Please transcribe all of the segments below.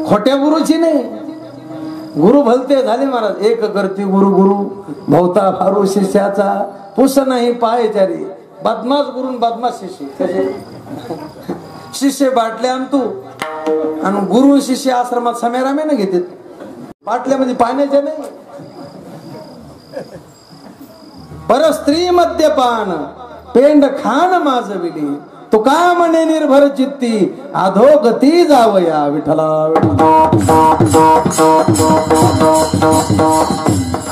खोट्या गुरुची नाही. गुरु भलते झाले महाराज. एक करती गुरु गुरु भवता फारू शिष्याचा पुस नाही पायचारी. बदमाश गुरु बदमाश शिष्य. शिष्य बाटल्या आण तू आणि गुरु शिष्य आश्रमात समेरामेने घेतात. बाटल्यामध्ये पाण्याच्या नाही. परस्त्री मद्यपान पेंड खान माझविली. तू का म्हणे निर्भर चित्ती अधोगती जावया विठ्ठला.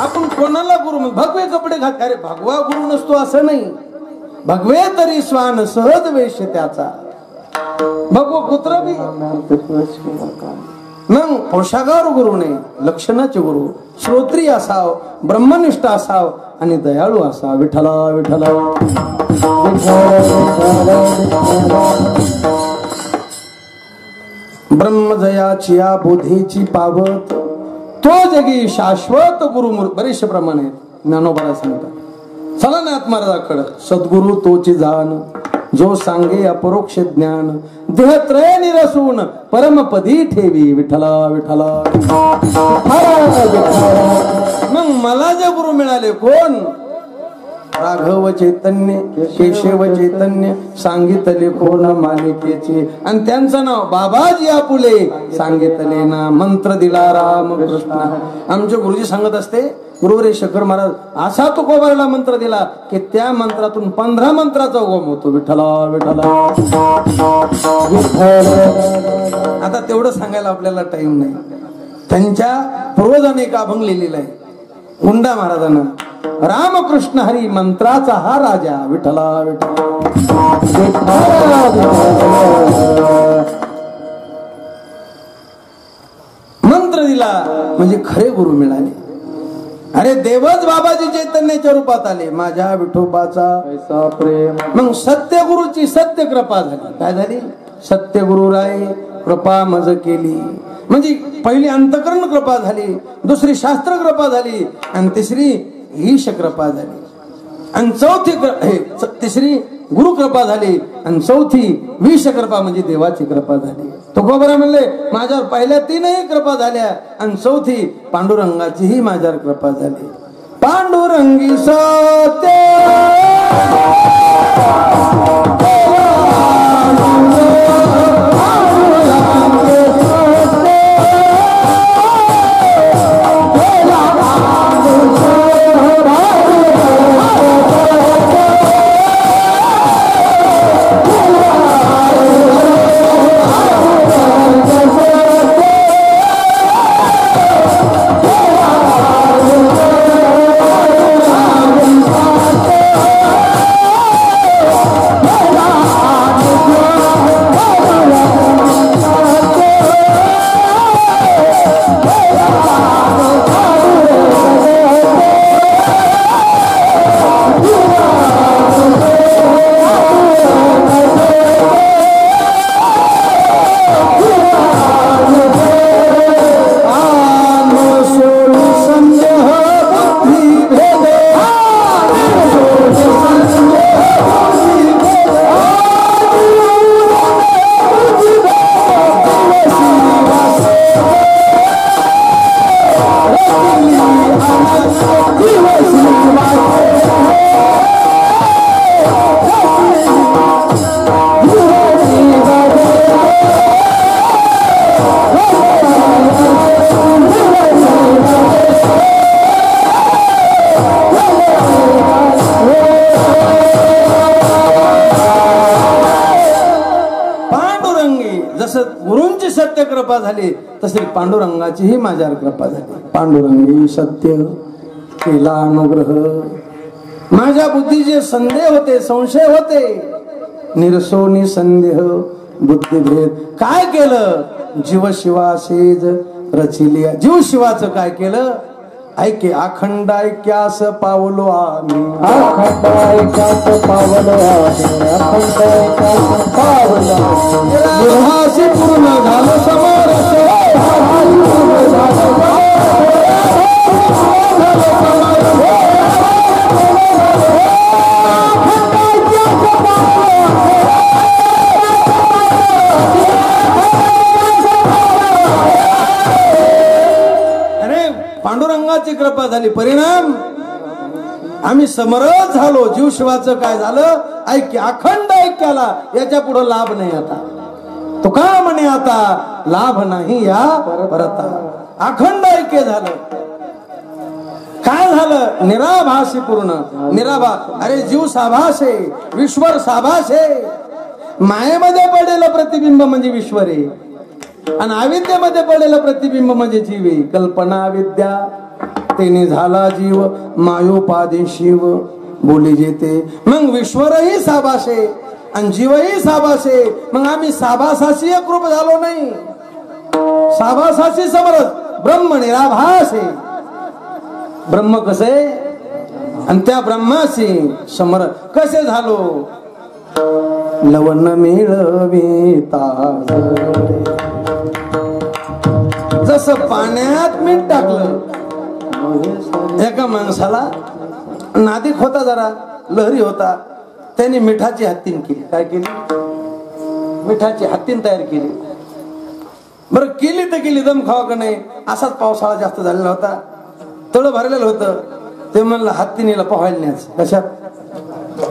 आपण कोणाला गुरु भगवे कपडे घात. अरे भगवा गुरु नसतो असं नाही. भगवे तरी स्वान सहज वेश त्याचा. भगव पुत्र बी मग पोशागावर गुरु नाही. लक्षणाचे गुरु श्रोत्री असाव, ब्रह्मनिष्ठ असाव आणि दयाळू असा. विठ्ठला विठ्ठला. ब्रह्मजयाची या बुद्धीची पावत तो जगी शाश्वत गुरु. बरेचसे प्रमाण आहेत. ज्ञानोबा सांगतात. चला ना आत्माराजाकडे. सद्गुरु तोची जाण जो सांगे अपरोक्ष ज्ञान. देहत्रय निरसून परमपदी ठेवी. विठ्ठला विठ्ठला. मग मला जे गुरु मिळाले कोण? राघव चैतन्य केशव चैतन्य सांगितले कोण मालिकेचे. आणि त्यांचं नाव बाबाजी आपुले. सांगितले ना मंत्र दिला रामकृष्ण. आमचे गुरुजी सांगत असते गुरु रे शंकर महाराज असा तुकोबाराला मंत्र दिला की त्या मंत्रातून 15 मंत्राचा उगम होतो. विठ्ठला विठ्ठला. आता तेवढं सांगायला आपल्याला टाइम नाही. त्यांच्या पूर्वजाने एक अभंग लिहिलेला आहे हुंडा महाराजांना. रामकृष्ण हरी मंत्राचा हा राजा. विठ्ठला विठ्ठला. मंत्र दिला म्हणजे खरे गुरु मिळाले. अरे देवच बाबाजी चैतन्याच्या रूपात आले. माझ्या विठोबाचा प्रेम. मग सत्य गुरुची सत्य कृपा झाली. काय झाली? सत्य गुरु राय कृपा मज केली. म्हणजे पहिली अंतकरण कृपा झाली, दुसरी शास्त्र कृपा झाली आणि तिसरी ईश कृपा झाली आणि तिसरी गुरु कृपा झाली आणि चौथी विष कृपा म्हणजे देवाची कृपा झाली. तो गोबरा म्हणले माझ्यावर पहिल्या 3ही कृपा झाल्या आणि चौथी पांडुरंगाचीही माझ्यावर कृपा झाली. पांडुरंगी सत्य कृपा झाली तसे पांडुरंगाचीही माझ्यावर कृपा झाली. पांडुरंगी सत्य केला अनुग्रह. माझ्या बुद्धीचे संदेह होते, संशय होते, निरसोनी संदेह बुद्धिभेद. काय केलं? जीव शिवा सेज रचिली. जीव शिवाचं काय केलं? ऐके अखंड ऐक्यास पावलो आम्ही. अखंड ऐक्यास पावलो आम्ही. अखंड ऐक्यास पावलो आम्ही. पूर्ण झालं समरस. देवाची कृपा झाली. परिणाम आम्ही समरस झालो. जीव शिवाचं काय झालं? ऐक्य, अखंड ऐक्याला याच्या पुढे लाभ नाही. आता तुका म्हणे आता लाभ नाही या परता. अखंड ऐक्य झालं. काय झालं? निराभासी पूर्ण निराभास. अरे जीव साभास आहे, विश्वर साभास आहे. मायेमध्ये पडलेलं प्रतिबिंब म्हणजे विश्वर आहे आणि अविद्येमध्ये पडलेलं प्रतिबिंब म्हणजे जीव आहे. कल्पना विद्या तेने झाला जीव, मायोपादे शिव बोली जेते. मग विश्वरही साभास आहे आणि जीवही साभास आहे. मग आम्ही साभासाशी एकरूप झालो नाही. साभासाशी समरस. ब्रह्म निराभास आहे. ब्रह्म कसे आणि त्या ब्रह्माशी समरस कसे झालो? लवण मिळविता जसं पाण्यात मीठ टाकलं. एका माणसाला नादिक होता, जरा लहरी होता. त्यांनी मिठाची हत्तीन केली. काय केली? मिठाची हत्तीन तयार केली. बरं केली तर केली, दम खावा का नाही. असाच पावसाळा जास्त झालेला होता, तळ भरलेलं होतं. ते म्हणलं हत्तीनीला पोहायला न्यायचं. कशात?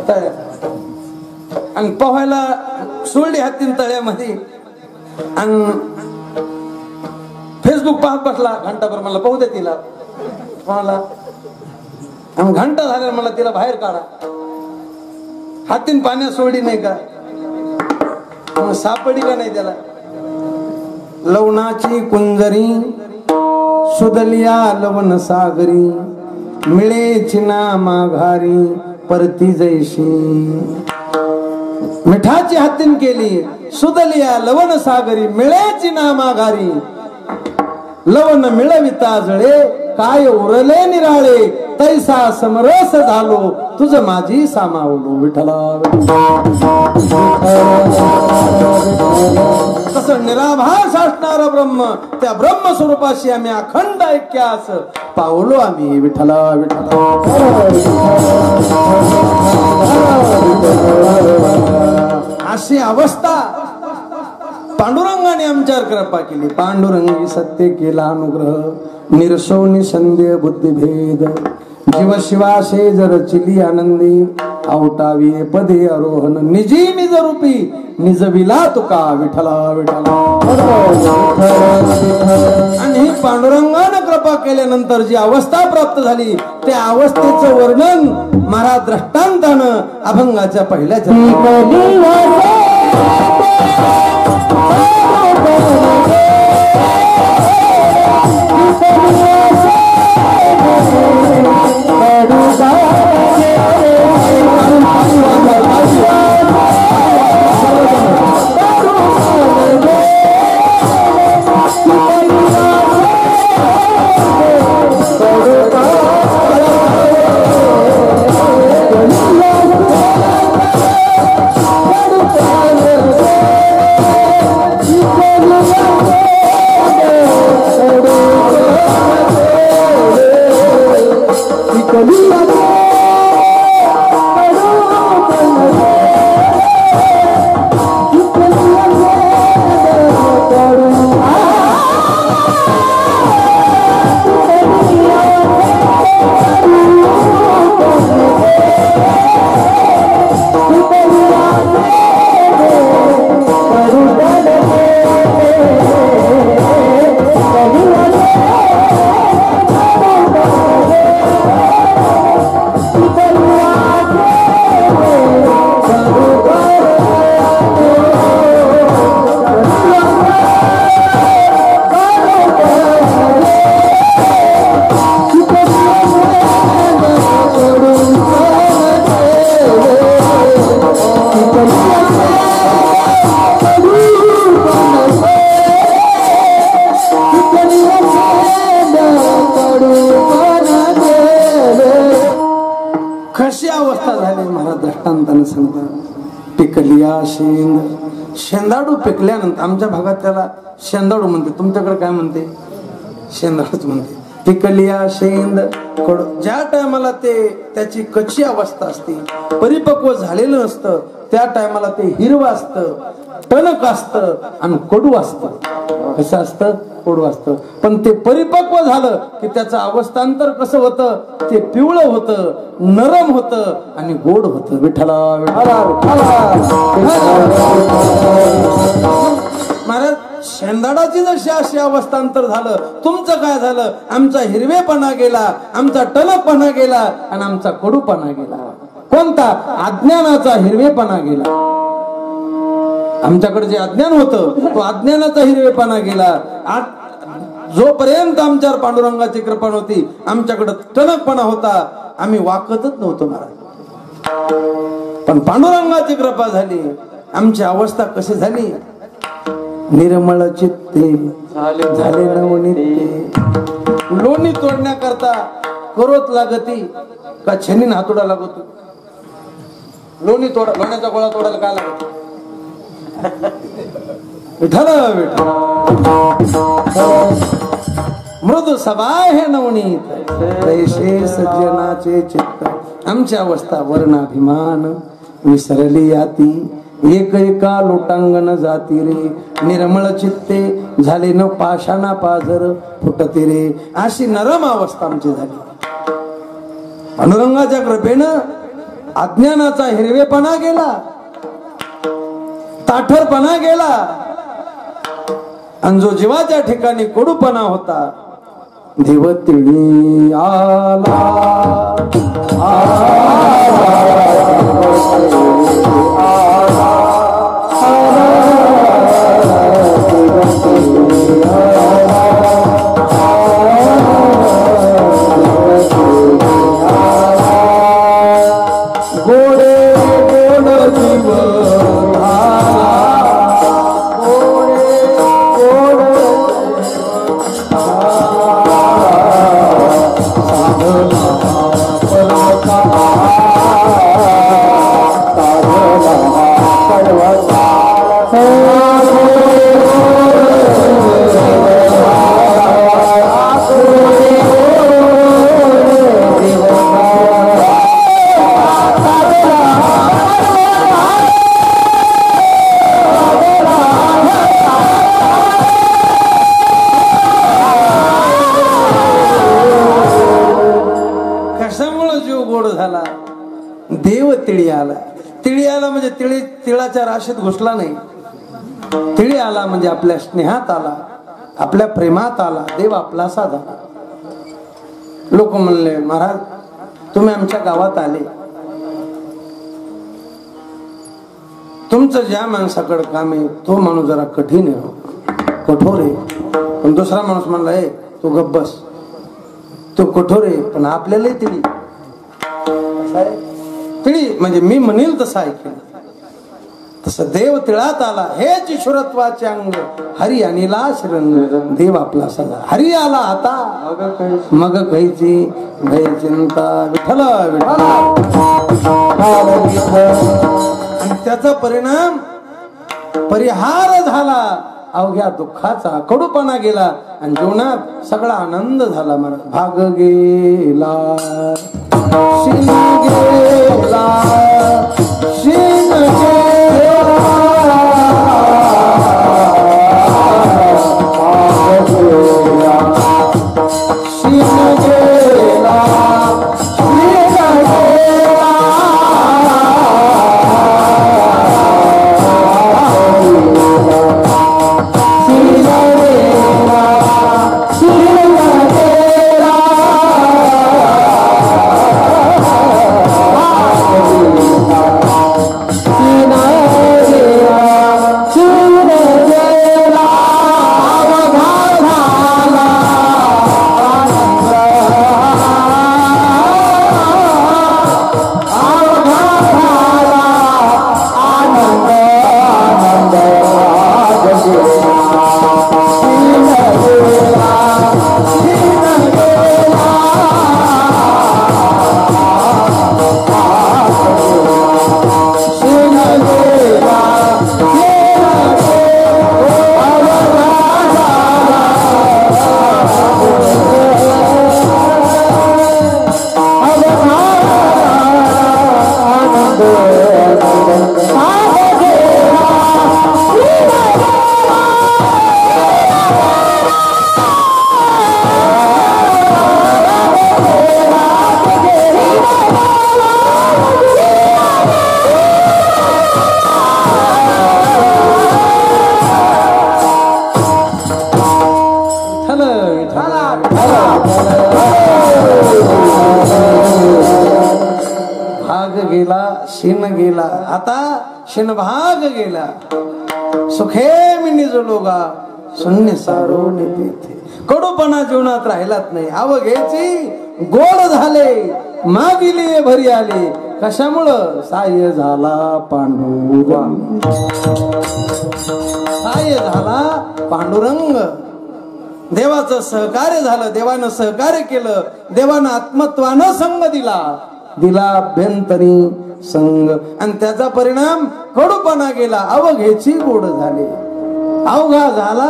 तळ्यात. आणि पोहायला सोडली हत्तीन तळ्यामध्ये आणि फेसबुक पाहत बसला घंटाभर. मला पाहू दे तिला. मला घंटा झाल्या मला तिला बाहेर काढा. हातीन पाण्यात सोडली नाही का? मग सापडी का नाही त्याला? लवणाची कुंजरी सुदलिया लवण सागरी मिळेची ना माघारी परती जैशी. मिठाची हत्तीन केली. सुदलिया लवण सागरी मिळेची ना माघारी. लवण मिळविता जळे काय उरले निराळे. तैसा समरस झालो तुझ माझी सामावलो. विठ्ठला तसं निराभास असणारा ब्रह्म, त्या ब्रह्म स्वरूपाशी आम्ही अखंड ऐक्यास पावलो आम्ही. विठ्ठला विठ्ठला. अशी अवस्था पांडुरंगाने आमच्यावर कृपा केली. पांडुरंगी सत्य केला अनुग्रह. निरसोनी संदेह बुद्धिभेद जीव शिवाशे जर चिली आनंदी. अवतावी पदे आरोहण निजी निज रूपी निजविला तुका. विठ्ठला विठ्ठला. आणि ही पांडुरंगानं कृपा केल्यानंतर जी अवस्था प्राप्त झाली त्या अवस्थेचं वर्णन महाराज दृष्टांतानं अभंगाच्या पहिल्या पिकलिया शेंद. शेंदाडू पिकल्यानंतर आमच्या भागात त्याला शेंदाडू म्हणते. तुमच्याकडे काय म्हणते? शेंदाडूच म्हणते. पिकलिया शेंद कडू. ज्या टायमाला ते त्याची कच्ची अवस्था असते, परिपक्व झालेलं असतं, त्या टायमाला ते हिरवं असतं, टणक असतं आणि कडू असतं. कसं असतं? कडू असतं. पण ते परिपक्व झालं की त्याचं अवस्थांतर कसं होतं? ते पिवळं होतं, नरम होतं आणि गोड होतं. विठ्ठला विठ्ठला महाराज, शेंदाडाची जशी अशी अवस्थांतर झालं, तुमचं काय झालं? आमचा हिरवेपणा गेला, आमचा टणकपणा गेला आणि आमचा कडूपणा गेला. कोणता? अज्ञानाचा हिरवेपणा गेला. आमच्याकडे जे अज्ञान होतं तो अज्ञानाचा हिरवेपणा गेला. जोपर्यंत आमच्यावर पांडुरंगाची कृपा होती, आमच्याकडे टणकपणा होता, आम्ही वाकतच नव्हतो महाराज. पण पांडुरंगाची कृपा झाली, आमची अवस्था कशी झाली? निर्मळ चित्ते झाले नवनीते. लोणी तोडण्याकरता करोत लागती का छेनीन हातोडा लागतो? लोणी तोडा, लोण्याचा गोळा तोडायला काय लागतो? विठ्ठल विठ्ठल मृदू सबाय हे नवनीत तैसे सज्जनाचे चित्त. आमची अवस्था वर्णाभिमान विसरली याती, एक एका लोटांगण जाती रे. निर्मळ चित्ते झाले न पाषाणा पाझर फुटते रे. अशी नरम अवस्था आमची झाली. पांडुरंगाच्या कृपेनं अज्ञानाचा हिरवेपणा गेला, ताठरपणा गेला आणि जो जीवाच्या ठिकाणी कडूपणा होता, देव तिळी आला. देव तिळी आला. तिळी आला म्हणजे तिळाच्या राशीत घुसला नाही. तिळी आला म्हणजे आपल्या स्नेहात आला, आपल्या प्रेमात आला, देव आपलासा झाला. लोक म्हणले, महाराज तुम्ही आमच्या गावात आले, तुमचं ज्या माणसाकडे काम आहे तो माणूस जरा कठीण आहे, कठोर आहे. पण दुसरा माणूस म्हणला, ए तू गप्प बस, तो कठोर आहे पण आपल्याला तिळी. तिळी म्हणजे मी म्हणेल तसं ऐकेल. तसं देव तिळात आला. हेच ईश्वरत्वाचे अंग हरी अनिला रंग. देव आपला सदा हरी आला आता मग कैची भय चिंता. विठ्ठल आणि त्याचा परिणाम परिहार झाला अवघ्या दुःखाचा. कडूपणा गेला आणि जीवनात सगळा आनंद झाला. मला भाग गेला शिन गेला शिन गेला शिन गेला शिन गेला शिन गेला आता शिनभाग गेला सुखे मी निजलोगा शून्य सारो निते कडूपणा जीवनात राहिलाच नाही अवघेची गोड झाले मागिले भरी आले कशामुळं साय झाला पांडुरंग साय झाला पांडुरंग देवाचं सहकार्य झालं देवानं सहकार्य केलं देवानं आत्मत्वानं संग दिला अभ्यंतरी संग आणि त्याचा परिणाम कडूपणा गेला अवघेची गोड झाले अवघा झाला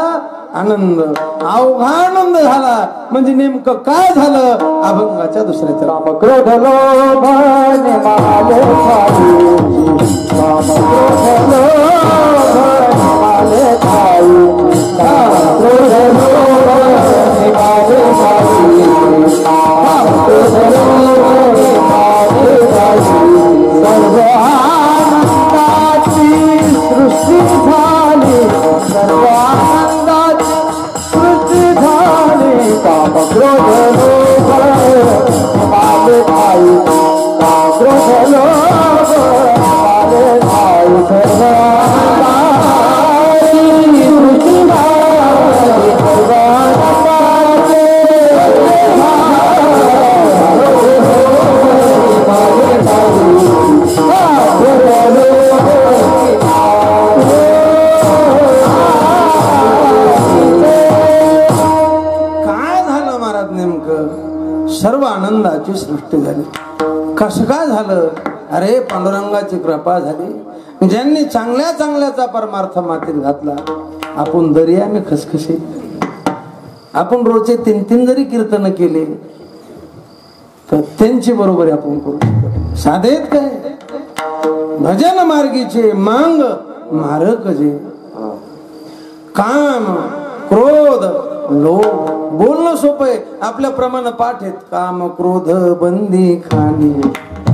आनंद अवघा आनंद झाला म्हणजे नेमकं काय झालं अभंगाच्या दुसऱ्या राम क्रोध लोभ माले सृष्टी झाली सर्व आनंदाची सृष्टी झाली काम क्रोध लोभ माले खाई काम क्रोध लोभ माले खाई सर्व आनंदाची सृष्टी झाली सर्व आनंदाची सर्व आनंदाची सृष्टी झाली कसं काय झालं अरे पांडुरंगाची कृपा झाली ज्यांनी चांगल्या चांगल्याचा परमार्थ मातीत घातला आपण दर्याने खसखशी आपण रोजचे 3-3 जरी कीर्तन केले तर त्यांची बरोबरी आपण करू शकतो साधेत काय भजन मार्गीचे मांग मारक जे काम क्रोध लोभ बोलणं सोपं आहे आपल्या प्रमाणे पाठ आहेत काम क्रोध बंदी खाणी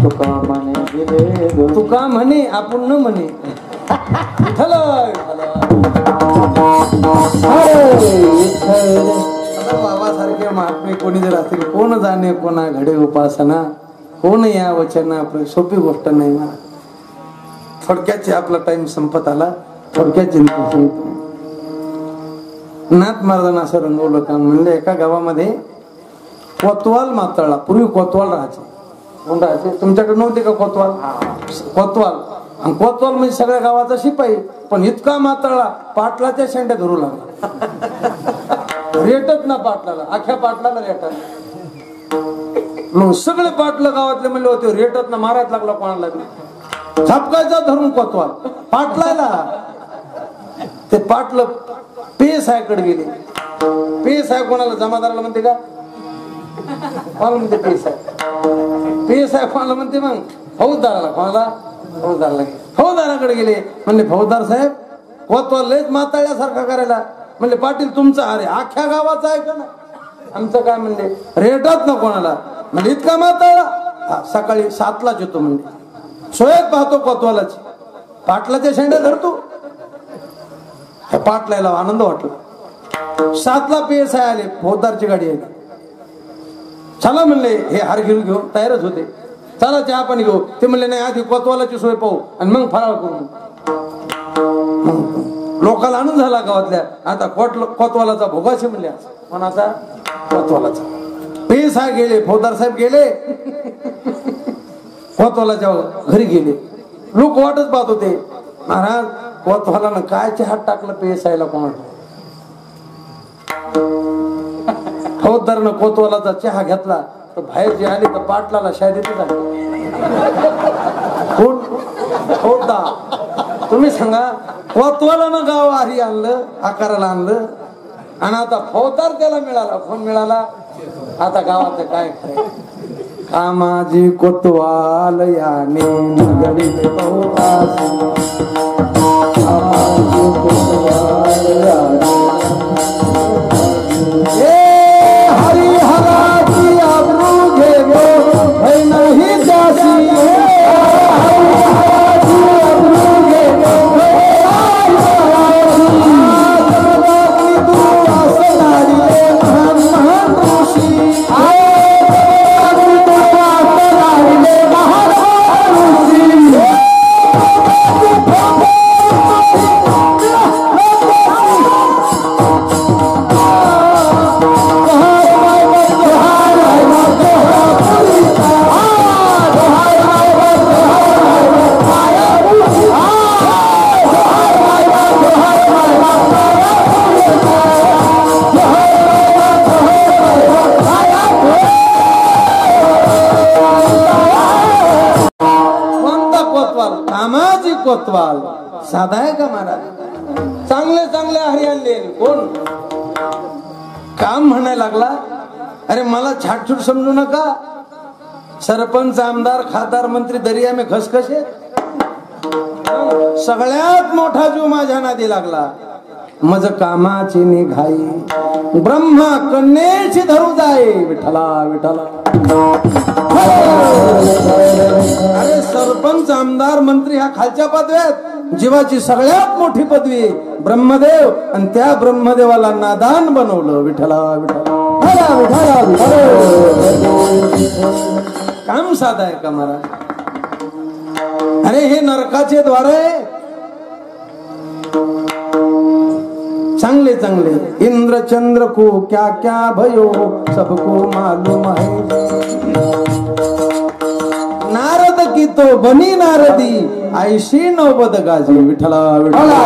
तुका म्हणे गेले तुका म्हणे आपण न म्हणे बाबासारखे महात्मे कोणी जर असतील कोण जाणे कोणा घडे उपासना कोण या वचना सोपी गोष्ट नाही ना थोडक्यात आपला टाइम संपत आला थोडक्यात चिंता नाथ महाराजांना असं रंगवलं काम म्हणलं एका गावामध्ये कोतवाल मातळला पूर्वी कोतवाल राहायचे कोण राहायचे तुमच्याकडे नव्हते का कोतवाल कोतवाल आणि कोतवाल म्हणजे सगळ्या गावाचा शिपाई पण इतका मातळला पाटलाच्या शेंड्या धरू लागला रेटत ना पाटलाला अख्ख्या पाटलाला रेटत मग सगळे पाटलं गावातले म्हणले होते रेटत ना मारायला लागला कोणाला लागले झपकायचा धरून कोतवाल पाटलाला ते पाटलं पेसायकडे गेले पेसाय कोणाला जमादाराला म्हणते का कोणाला म्हणते पेसाय कोणाला म्हणते मग फौजदाराला कोणाला फौजदाराकडे गेले म्हणले फौजदार साहेब कोतवाल लयच माताळ्यासारखा करायला म्हणले पाटील तुमचा अरे अख्ख्या गावाचा आहे का ना आमचं काय म्हणले रेटत ना कोणाला म्हणजे इतका माताळा सकाळी 7लाच येतो म्हणजे सोयत पाहतो कोतवालाची पाटलाच्या शेंड्या धरतो पाटलायला आनंद वाटला 7ला PSI आले फौजदारची गाडी आली चला म्हणले हे हार घेऊ तयारच होते चला चहा पाणी घेऊ ते म्हणले नाही आधी कोतवालाची सोय पाहू आणि मग फराळ करू लोकांना आनंद झाला गावातल्या आता कोतवालाचा भोगाशी म्हणले कोणाचा कोतवालाचा PSI गेले फौजदार साहेब गेले कोतवालाच्या घरी गेले लोक वाटच पाहत होते महाराज कोतवालानं काय चहात टाकलं PSIला कोण फौजदारानं कोतवालाचा चहा घेतला तर बाहेर जे आले तर पाटलाला शायदेतच आले कोण फौजदार तुम्ही सांगा कोतवालानं गाव आरी आणलं आकाराला आणलं आणि आता फौजदार त्याला मिळाला कोण मिळाला आता गावाचं काय कामाजी कोतवाल याने नगरीत हरी हराची आबरू घेगो भय नाही जासी Yeah. कोतवाल साधा आहे का महाराज? चांगले चांगले हरी आणले. कोण काम म्हणायला लागला? अरे मला छाटछूट समजू नका. सरपंच, आमदार, खासदार, मंत्री दरिया में खसखसे. सगळ्यात मोठा जीव माझ्या नादी लागला. मज कामाची निघाई ब्रह्मा कन्येची धरू जाय. विठ्ठला विठ्ठला. अरे सरपंच, आमदार, मंत्री ह्या खालच्या पदव्या आहेत. जीवाची सगळ्यात मोठी पदवी ब्रह्मदेव, आणि त्या ब्रह्मदेवाला नादान बनवलं. विठ्ठला विठ्ठला. काम साधा आहे का महाराज? अरे हे नरकाचे द्वार आहे. चांगले चांगले इंद्र चंद्र को क्या क्या भयो सबको मालूम है. नारद की तो बनी नारदी ऐशी नौबत गाजी. विठ्ठला विठ्ठला.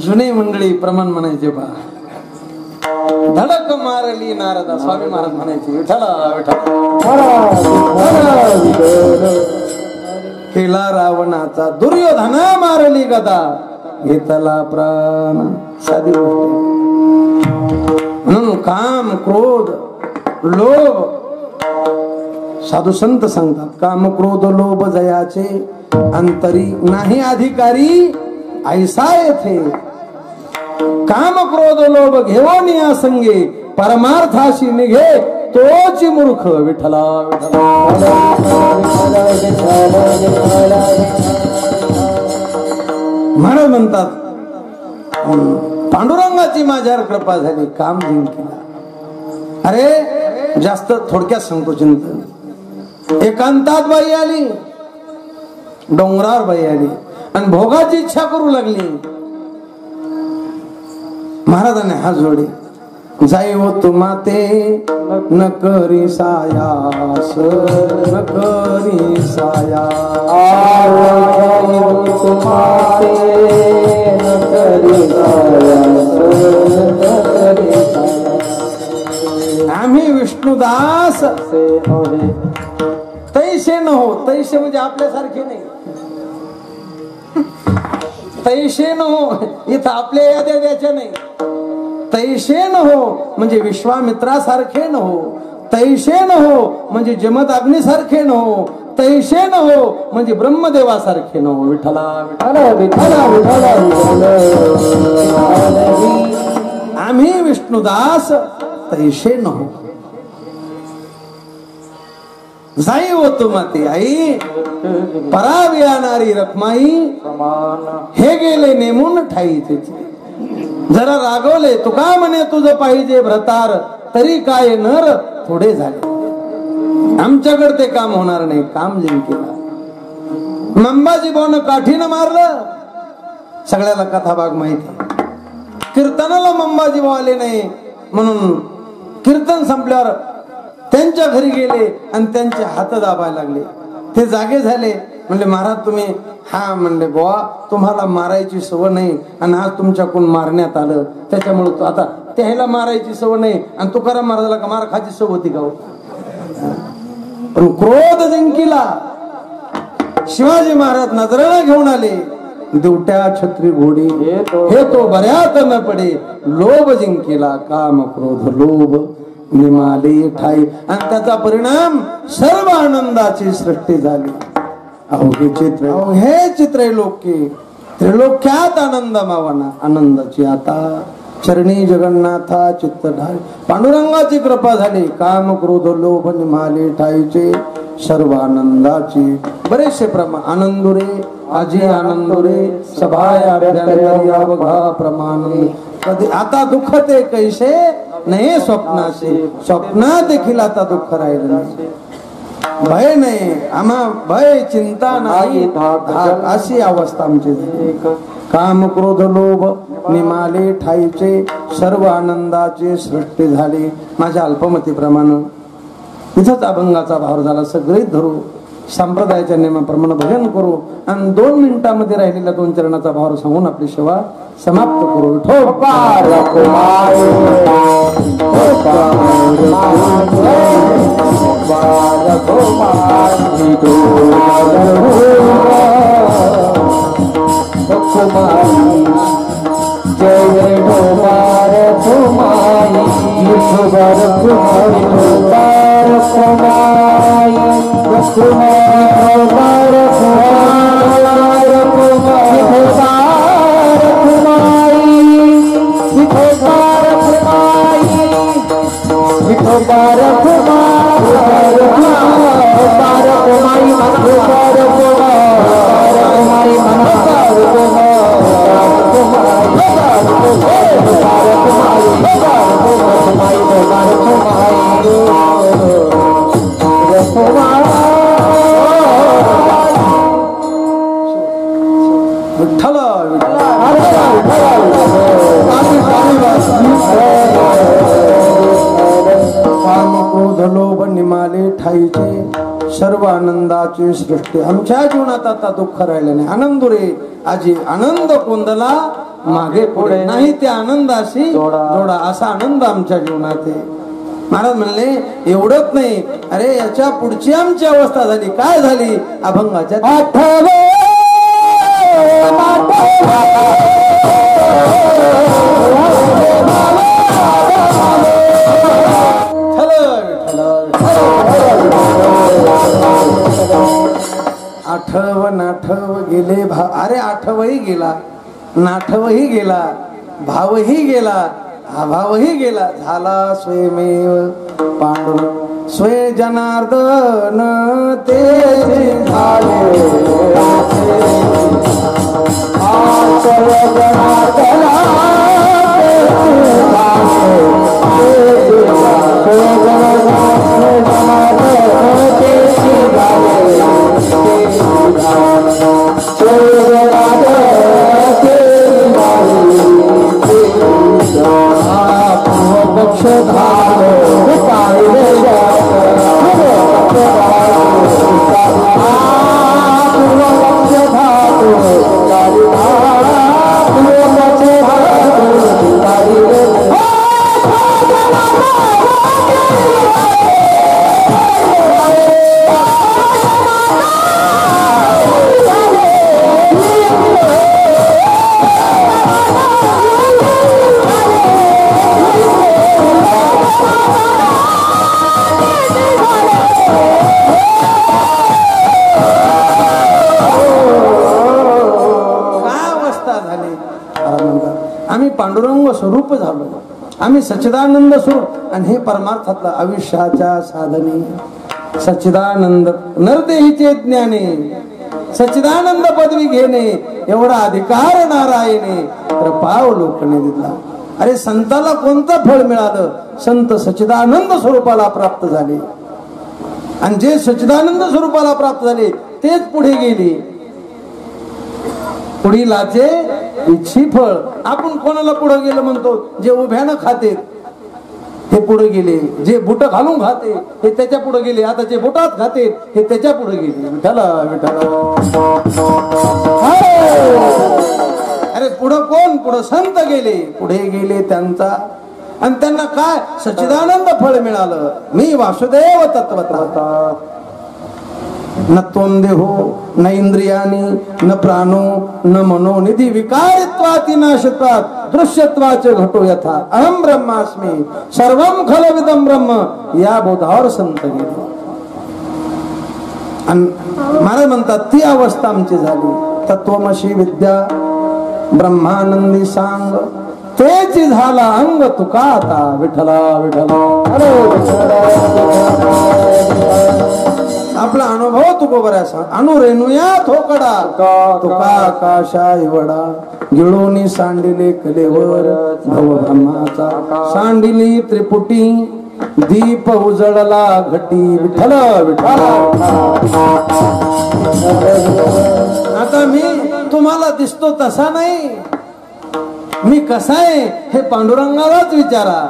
जुने मंडळी प्रमाण म्हणायचे बा. धडक मारली नारदा. स्वामी महाराज म्हणायचे विठ्ठला विठ्ठला. केला रावणाचा दुर्योधना मारली गदा घेतला प्राण. साधी गोष्ट. म्हणून काम, क्रोध, लोभ, साधू संत सांगतात काम, क्रोध, लोभ जयाचे अंतरी नाही अधिकारी ऐसा येथे. काम, क्रोध, लोभ घेऊन या संगे परमार्थाशी निघे तोची मूर्ख. विठ्ठला महाराज म्हणतात पांडुरंगाची माझ्यावर कृपा झाली, काम जिंकला. अरे जास्त थोडक्यात सांगतो चिंतन. एकांतात बाई आली, डोंगरावर बाई आली आणि भोगाची इच्छा करू लागली. महाराजांनी हात जोडे. जाई हो तुमाते न करी सायास, न करी साया. जाई हो तुमाते न करी सायास, न करी साया. आम्ही विष्णुदास तैसे न हो. तैसे म्हणजे आपल्यासारखे नाही. तैसे न हो इथं आपल्या याद्या द्यायच्या नाही. तैसे न हो म्हणजे विश्वामित्रासारखे न हो. तैसे न हो म्हणजे जमद अग्नीसारखे न हो. तैसे न हो म्हणजे ब्रह्मदेवासारखे न हो. विठ्ठला विठ्ठला विठ्ठला विठ्ठला. आम्ही विष्णुदास तैसे न हो. जाई होतो माते आई परावी येणारी रखमाई. हे गेले नेमून ठाई त्याची. जरा रागवले तुका म्हणे तुझं पाहिजे भ्रतार, तरी काय नर थोडे झाले. आमच्याकडे ते काम होणार नाही. काम जिंकला. मंबाजी भाऊन काठीनं मारलं. सगळ्याला कथाभाग माहिती. कीर्तनाला मंबाजी भाऊ आले नाही म्हणून कीर्तन संपल्यावर त्यांच्या घरी गेले आणि त्यांचे हात दाबायला लागले. ते जागे झाले. म्हणले महाराज तुम्ही. हा म्हणले बुवा तुम्हाला मारायची सवय नाही आणि आज तुमच्याकडून मारण्यात आलं, त्याच्यामुळे आता त्याला मारायची सवय नाही आणि तुकाराम महाराजाला का मार खायची सवय होती का? पण क्रोध जिंकिला. शिवाजी महाराज नजरेला घेऊन आले. देवट्या छत्री घोडी हे तो बऱ्यात न पडे. लोभ जिंकिला. काम, क्रोध, लोभ निमाले ठाई. आणि त्याचा परिणाम सर्व आनंदाची सृष्टी झाली. अवघे चित्र, अवघे चित्रलोकी त्रिलोक्यात आनंद मावना. आनंदाची आता चरणी जगन्नाथा चित्त ढाळी. पांडुरंगाची कृपा झाली. काम, क्रोध, लोभ निमाले ठाईचे सर्व आनंदाची. बरेचसे प्रमाण आनंदुरे आजी आनंदुरे सभाया बघा प्रमाण. कधी आता दुःख ते कैसे नाही स्वप्नाचे. स्वप्नात देखील आता दुःख राहिलं नाही. भय नाही आम्हा. भय चिंता नाही. अशी अवस्था आमची. काम, क्रोध, लोभ निमाले ठाईचे सर्व आनंदाची सृष्टी झाली. माझ्या अल्पमतीप्रमाणे इथंच अभंगाचा भाव झाला. सगळे धरू संप्रदायाच्या नियमाप्रमाणे भजन करू आणि 2 मिनिटांमध्ये राहिलेल्या 2 चरणाचा भाव सांगून आपली सेवा समाप्त करू. जय गोपाल कुमारी विठोबार कुमारी गोपाल कुमारी विठोबार कुमारी विठोबार कुमारी विठोबार विठ्ठल काम क्रोध लोभ निमाले ठाईचे सर्व आनंदाची सृष्टी. आमच्या जीवनात आता दुःख राहिले नाही. आनंद रे आजी आनंद कोंदला मागे पुढे नाही त्या आनंदाशी जोडा असा आनंद आमच्या जीवनात आहे. महाराज म्हणले एवढंच नाही, अरे याच्या पुढची आमची अवस्था झाली. काय झाली? अभंगाच्या आठव नाठव गेले भाव. अरे आठवही गेला, नाठवही गेला, भावही गेला, अभावही गेला. झाला स्वयमेव पांडुरंग स्वय जनार्दन ते झाले. आम्ही पांडुरंग स्वरूप झालो. आम्ही सच्चिदानंद स्वरूप. आणि हे परमार्थातलं आयुष्याच्या साधने सच्चिदानंद नरदेहीचे ज्ञाने सच्चिदानंद पदवी घेणे एवढा अधिकार नारायणे तर पाव लोकने दिला. अरे संताला कोणतं फळ मिळालं? संत सच्चिदानंद स्वरूपाला प्राप्त झाले. आणि जे सच्चिदानंद स्वरूपाला प्राप्त झाले तेच पुढे गेले. पुढीलाचे इच्छी फळ. आपण कोणाला पुढे गेलं म्हणतो? जे उभ्यानं खाते हे पुढे गेले. जे बुट घालून खाते हे त्याच्या पुढे गेले. आता जे बुटात खाते हे त्याच्या पुढे गेले. विठ्ठल विठ्ठल. अरे पुढं कोण? पुढं संत गेले. पुढे गेले त्यांचा. आणि त्यांना काय? सच्चिदानंद फळ मिळालं. मी वासुदेव तत्वता. न त्वं देहो न इंद्रियानी न प्राणो न मनो निधी विकारित्वाति नाशत्वात् दृश्यत्वाचे घटो यथा अहम ब्रह्मास्मि सर्वं खलविदं ब्रह्म. या बोधावर संत गेले. महाराज म्हणतात ती अवस्था आमची झाली. तत्वमशी विद्या ब्रह्मानंदी सांग तेच झाला अंग तुका आता. विठ्ठला विठ्ठला. आपला अनुभव तुको बऱ्यासा अनुरेणुया थोकडा तुका आकाशा इवडा गिळोनी सांडिले कलेवर भव ब्रह्माचा सांडिली त्रिपुटी दीप उजळला घटी. विठ्ठल विठ्ठल. आता मी तुम्हाला दिसतो तसा नाही. मी कसा आहे हे पांडुरंगालाच विचारा.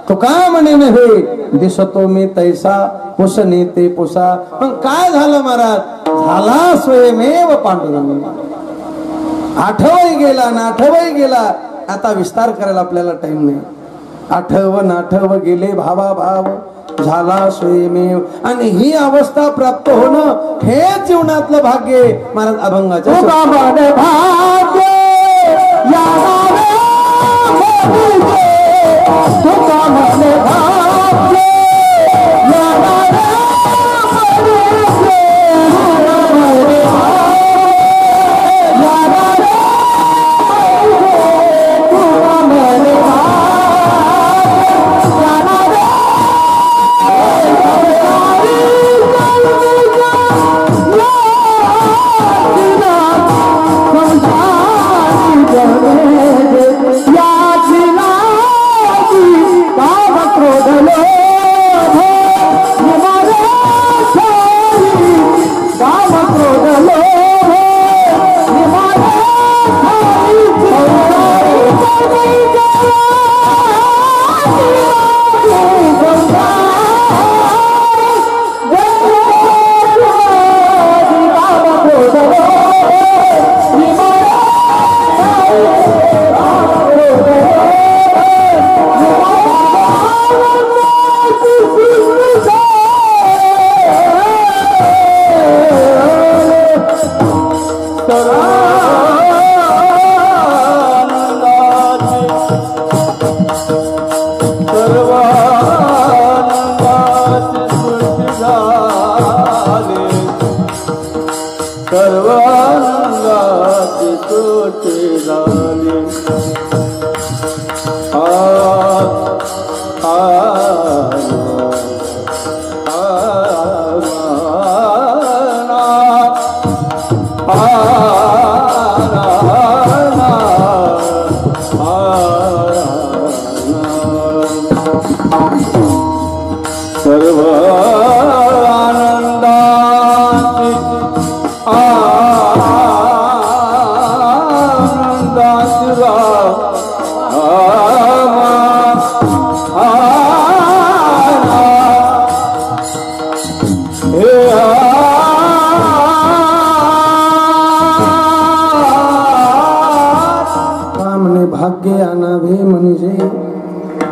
तो का म्हणे नव्हे दिसतो मी तैसा पुसणे ते पुसा. पण काय झालं महाराज, झाला स्वयमेव पांडुरंग. आठवही गेला ना आठवही गेला. आता विस्तार करायला आपल्याला टाइम नाही. आठव नाठव गेले भावा भाव, झाला स्वयमेव. आणि ही अवस्था प्राप्त होणं हे जीवनातलं भाग्य. महाराज अभंगाच्या भाग्य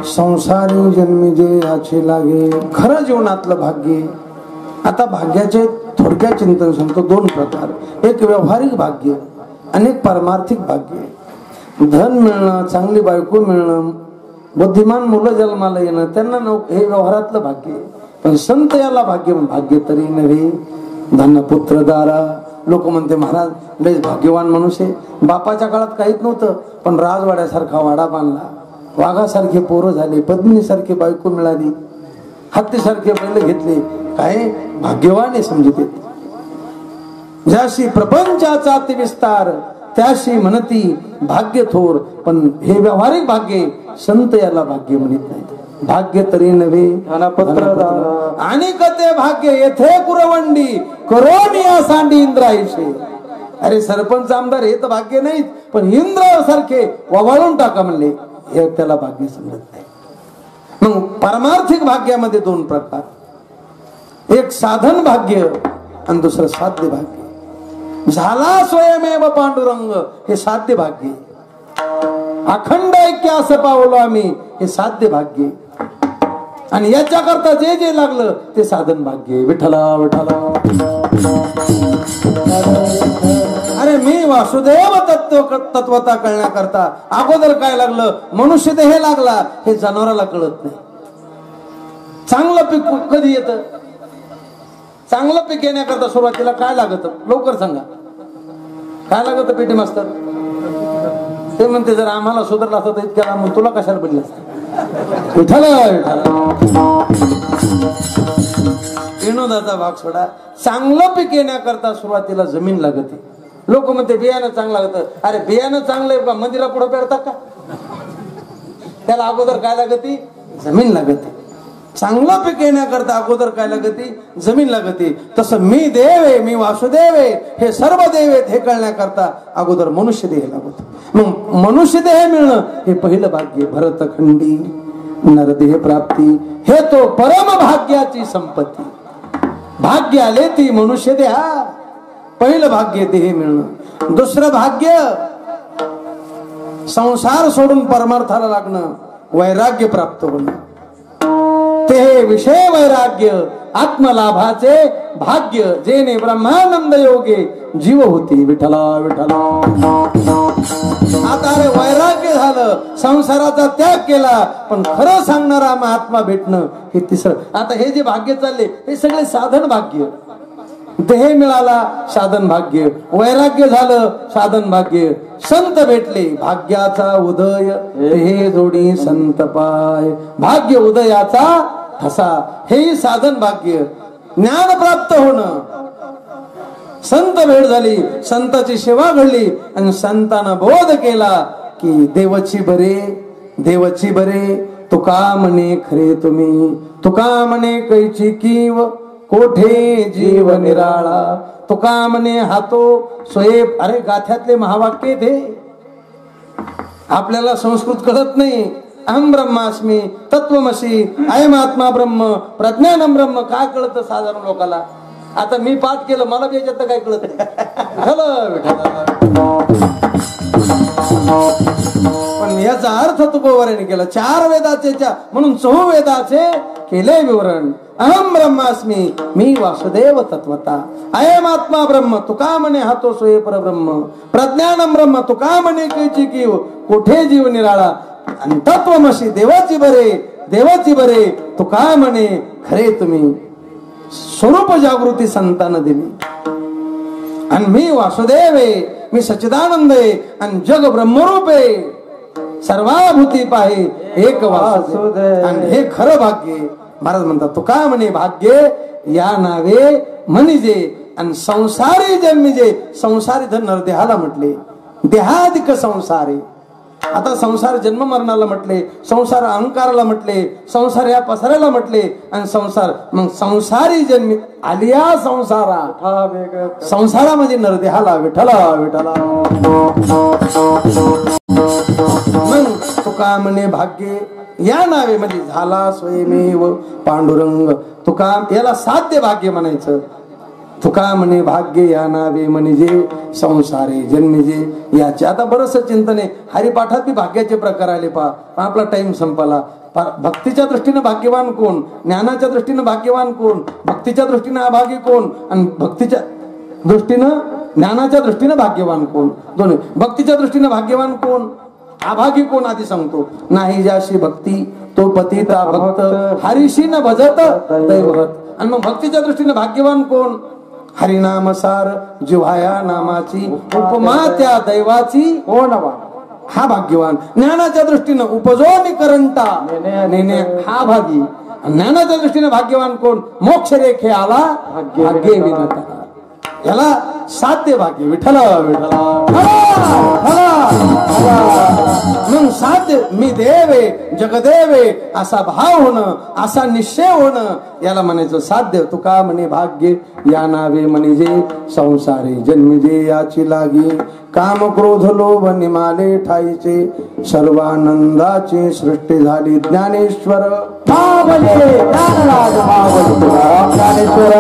संसारी जन्मी जे याचे लागे. खरं जीवनातलं भाग्य. आता भाग्याचे थोडक्यात चिंतन सांगतो. दोन प्रकार, एक व्यवहारिक भाग्य आणि एक पारमार्थिक भाग्य. धन मिळणं, चांगली बायको मिळणं, बुद्धिमान मुलं जन्माला येणं, त्यांना हे व्यवहारातलं भाग्य. पण संत याला भाग्य. भाग्य तरी नव्हे धन पुत्र दारा. लोक म्हणते महाराज लयच भाग्यवान माणूस आहे. बापाच्या काळात काहीच नव्हतं, पण राजवाड्यासारखा वाडा बांधला, वाघासारखे पोरं झाले, पद्मिनीसारखी बायको मिळाली, हत्तीसारखे बैल घेतले. काय भाग्यवान समजते. ज्याशी प्रपंचाचा विस्तार त्याशी म्हणती भाग्य थोर. पण हे व्यावहारिक भाग्य संत याला भाग्य म्हणत नाही. भाग्य तरी नव्हे आणि कते भाग्य येथे कुरवंडी करोनिया सांडी इंद्रायशे. अरे सरपंच आमदार हे तर भाग्य नाहीत, पण इंद्र सारखे ववाळून टाका म्हणले, हे त्याला भाग्य समजत नाही. मग पारमार्थिक भाग्यामध्ये दोन प्रकार, एक साधन भाग्य आणि दुसरं साध्य भाग्य. झाला स्वयमेव पांडुरंग हे साध्य भाग्य. अखंड ऐक्य असं पावलो आम्ही हे साध्य भाग्य. आणि याच्याकरता जे जे लागलं ते साधन भाग्य. विठ्ठला विठ्ठला. अरे मी वासुदेव तत्वता कळण्याकरता अगोदर काय लागलं, मनुष्य देह लागला. हे जनावराला कळत नाही. चांगलं पीक कधी येतं, चांगलं पीक येण्याकरता सुरुवातीला काय लागत लवकर सांगा, काय लागत पेटी मास्तर? ते म्हणते जर आम्हाला सुधारला असता तर इतक्या मग तुला कशाला पडलं असतं. विठ्ठला विनोदाचा भाग सोडा. चांगलं पीक येण्याकरता सुरुवातीला जमीन लागते. लोक म्हणते बियाणं चांगलं लागतं. अरे बियाणं चांगलं आहे का मंदिरा पुढे पेरतात का? त्याला अगोदर काय लागते, जमीन लागते. चांगलं पीक येण्याकरता अगोदर काय लागते, जमीन लागते. तसं मी देव आहे, मी वासुदेव आहे, हे सर्व देव आहेत हे कळण्याकरता अगोदर मनुष्य देह लागतो. मग मनुष्य देह मिळणं हे पहिलं भाग्य. भरतखंडी नरदेह प्राप्ती हे तो परम भाग्याची संपत्ती. भाग्य आले ती मनुष्य देहा. पहिलं भाग्य देह मिळणं. दुसरं भाग्य संसार सोडून परमार्थाला लागणं, वैराग्य प्राप्त होणं. ते विषय वैराग्य आत्मलाभाचे भाग्य जेने ब्रह्मानंद योगे जीव होती. विठला विठला. आता अरे वैराग्य झालं, संसाराचा त्याग केला, पण खरं सांगणारा महात्मा भेटणं हे तिसरं. आता हे जे भाग्य चालले हे सगळे साधन भाग्य. देह मिळाला साधन भाग्य, वैराग्य झालं साधन भाग्य, संत भेटले भाग्याचा उदय, हे जोडी संत पाय. भाग्य उदयाचा ठसा हे साधन भाग्य. ज्ञान प्राप्त होणं, संत भेट झाली, संताची सेवा घडली आणि संतांना बोध केला की देवची बरे, देवची बरे. तुका म्हणे खरे तुम्ही, तुका म्हणे कैची कीव, कोठे जीव निराळा. तुका म्हणे हातो सोये. अरे गाथ्यातले महावाक्य ते आपल्याला संस्कृत कळत नाही. अहम ब्रह्मास्मी, तत्वमसी, अयम आत्मा ब्रह्म, प्रज्ञानम ब्रह्म. काय कळतं साधारण लोकाला? आता मी पाठ केलं, मला बी याच्यात काय कळत? पण याचा अर्थ तुकोवराने केला. चार वेदाचे म्हणून चहुवेदाचे केले विवरण. अहम ब्रह्मास्मी, मी वासुदेव तत्वता. अयम आत्मा ब्रह्म, तुका म्हणे हातो सोये परब्रह्म. प्रज्ञानम ब्रह्म, तुका म्हणे कैची कीव, कोठे जीव निराळा. आणि तत्वमसी, देवाची बरे, देवाची बरे. तुका म्हणे खरे तुम्ही. स्वरूप जागृती संतांना दिली. आणि मी वासुदेव आहे, मी सच्चिदानंद आहे आणि जग ब्रह्मरूप आहे. सर्वाभूती पाहे एक वासुदेव. आणि हे खरं भाग्य. महाराज म्हणतात तुका म्हणे भाग्य या नावे म्हणजे. आणि संसारी जन्मिजे. संसारी धन नरदेहाला म्हटले, देहाधिक संसारी. आता संसार जन्म मरणाला म्हटले, संसार अहंकाराला म्हटले, संसार या पसरायला म्हटले. आणि संसार मग संसारी जन्मी आलिया संसारा. संसारा म्हणजे नरदेहाला. विठला विठला. मग तुका म्हणे भाग्य या नावे म्हणजे झाला स्वयमेव पांडुरंग. तुका याला साध्य भाग्य म्हणायचं. तुका म्हणे भाग्य या नावे म्हणजे संसारे जन्मिजे. याचे आता बरंच चिंतन आहे. हरिपाठात बी भाग्याचे प्रकार आले पहा. आपला टाइम संपला. भक्तीच्या दृष्टीने भाग्यवान कोण, ज्ञानाच्या दृष्टीने भाग्यवान कोण, भक्तीच्या दृष्टीने अभागी कोण, आणि भक्तीच्या दृष्टीनं ज्ञानाच्या दृष्टीने भाग्यवान कोण. दोन्ही. भक्तीच्या दृष्टीने भाग्यवान कोण, अभागी कोण आधी सांगतो. नाही ज्याशी भक्ती तो पतिता भक्त, हरिशी न भजत दैवत. आणि मग भक्तीच्या दृष्टीने भाग्यवान कोण, हरिनाम सार जिव्हाया नामाची, उपमा त्या दैवाची हा भाग्यवान. ज्ञानाच्या दृष्टीने उपजो निकरंटा नेने हा भागी. ज्ञानाच्या दृष्टीने भाग्यवान कोण, मोक्ष रेखे आला भाग्य विनता. याला साध्य भाग्य. विठला विठला. मग साध्य मी देव आहे, जगदेव आहे असा भाव होणं, असा निश्चय होणं, याला म्हणायचं साध्य. तुका म्हणे भाग्य या नावे म्हणजे संसारे जन्मिजे याची लागी. काम क्रोध लोभ निमाले ठाईचे, सर्वानंदाची सृष्टी झाली ज्ञानेश्वर. ज्ञानेश्वर